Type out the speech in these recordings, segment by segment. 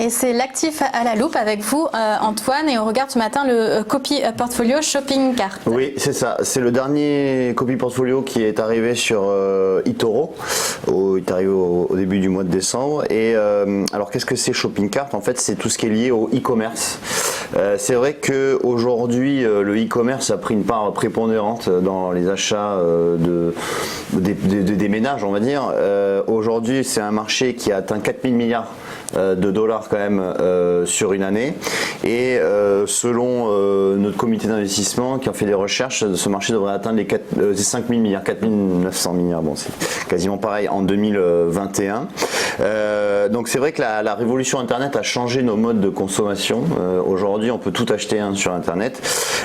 Et c'est l'actif à la loupe avec vous, Antoine, et on regarde ce matin le copy portfolio Shopping Cart. Oui, c'est ça. C'est le dernier copy portfolio qui est arrivé sur eToro. Il est arrivé au début du mois de décembre. Et alors, qu'est-ce que c'est Shopping Cart? En fait, c'est tout ce qui est lié au e-commerce. C'est vrai qu'aujourd'hui, le e-commerce a pris une part prépondérante dans les achats des ménages, on va dire. Aujourd'hui, c'est un marché qui a atteint 4000 milliards de dollars quand même sur une année, et selon notre comité d'investissement qui a fait des recherches, ce marché devrait atteindre les 5000 milliards, 4900 milliards, bon c'est quasiment pareil en 2021. Donc c'est vrai que la révolution internet a changé nos modes de consommation. Aujourd'hui on peut tout acheter sur internet,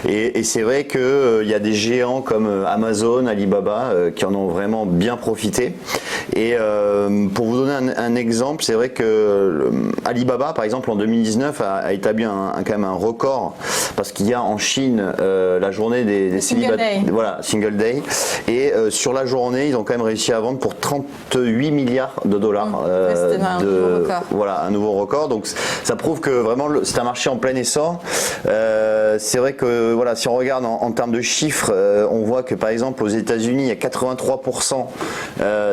et c'est vrai qu'il y a des géants comme Amazon, Alibaba qui en ont vraiment bien profité. Et pour vous donner un exemple, c'est vrai que Alibaba par exemple en 2019 a établi quand même un record, parce qu'il y a en Chine la journée des célibataires, voilà, Single Day, et sur la journée ils ont quand même réussi à vendre pour 38 milliards de dollars. Voilà, un nouveau record. Donc ça prouve que vraiment c'est un marché en plein essor. C'est vrai que voilà, si on regarde en termes de chiffres, on voit que par exemple aux États-Unis il y a 83%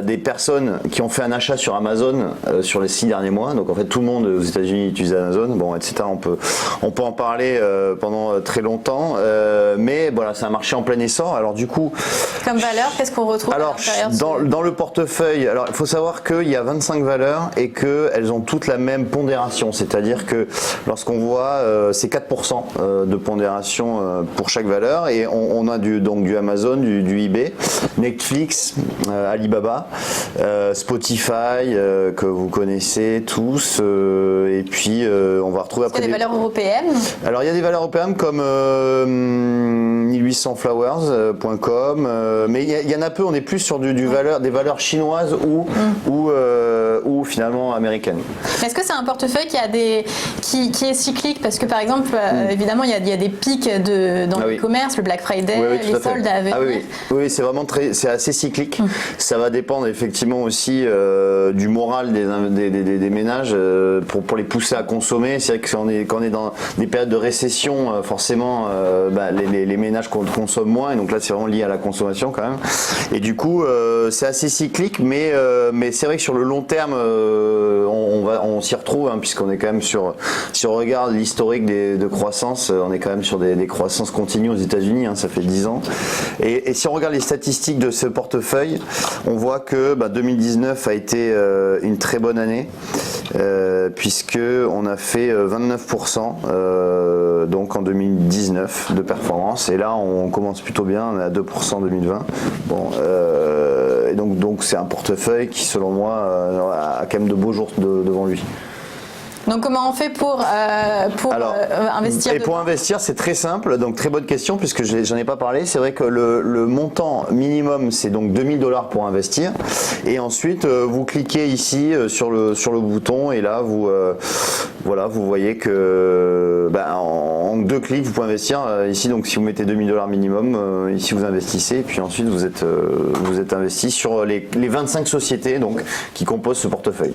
des personnes qui ont fait un achat sur Amazon sur les 6 derniers mois. Donc en fait tout le monde aux États-Unis utilise Amazon, bon etc. On peut en parler pendant très longtemps, mais voilà, c'est un marché en plein essor. Alors du coup, comme valeur, qu'est-ce qu'on retrouve alors dans le portefeuille? Alors il faut savoir qu'il y a 25 valeurs et qu'elles ont toutes la même pondération, c'est-à-dire que lorsqu'on voit c'est 4% de pondération pour chaque valeur, et on a donc du Amazon, du eBay, Netflix, Alibaba, Spotify que vous connaissez tous, et puis on va retrouver après des valeurs européennes. Alors il y a des valeurs européennes comme 1800flowers.com, mais il y en a peu. On est plus sur des valeurs chinoises ou finalement américaines. Est-ce que c'est un portefeuille qui est cyclique? Parce que par exemple, évidemment, il y a des pics dans le e-commerce, le Black Friday, les soldes à venir. Oui, c'est vraiment c'est assez cyclique. Ça va dépendre effectivement aussi du moral des ménages pour les pousser à consommer. C'est vrai que quand on est dans des périodes de récession, forcément, les ménages consomment moins, et donc là c'est vraiment lié à la consommation quand même. Et du coup, c'est assez cyclique, mais c'est vrai que sur le long terme, on s'y retrouve, puisqu'on est quand même si on regarde l'historique de croissance, on est quand même sur des croissances continues aux États-Unis, ça fait 10 ans. Et si on regarde les statistiques de ce portefeuille, on voit que 2019 a été une très bonne année, puisque on a fait 29% donc en 2019 de performance, et là on commence plutôt bien, on est à 2% en 2020. Bon, et donc c'est un portefeuille qui selon moi a quand même de beaux jours devant lui. Donc comment on fait pour investir? Pour investir, c'est très simple, donc très bonne question, puisque j'en ai pas parlé. C'est vrai que le montant minimum c'est donc 2000$ pour investir, et ensuite vous cliquez ici sur le bouton, et là vous voyez que en 2 clics vous pouvez investir ici. Donc si vous mettez 2000$ minimum, ici vous investissez, et puis ensuite vous êtes investi sur les 25 sociétés donc qui composent ce portefeuille.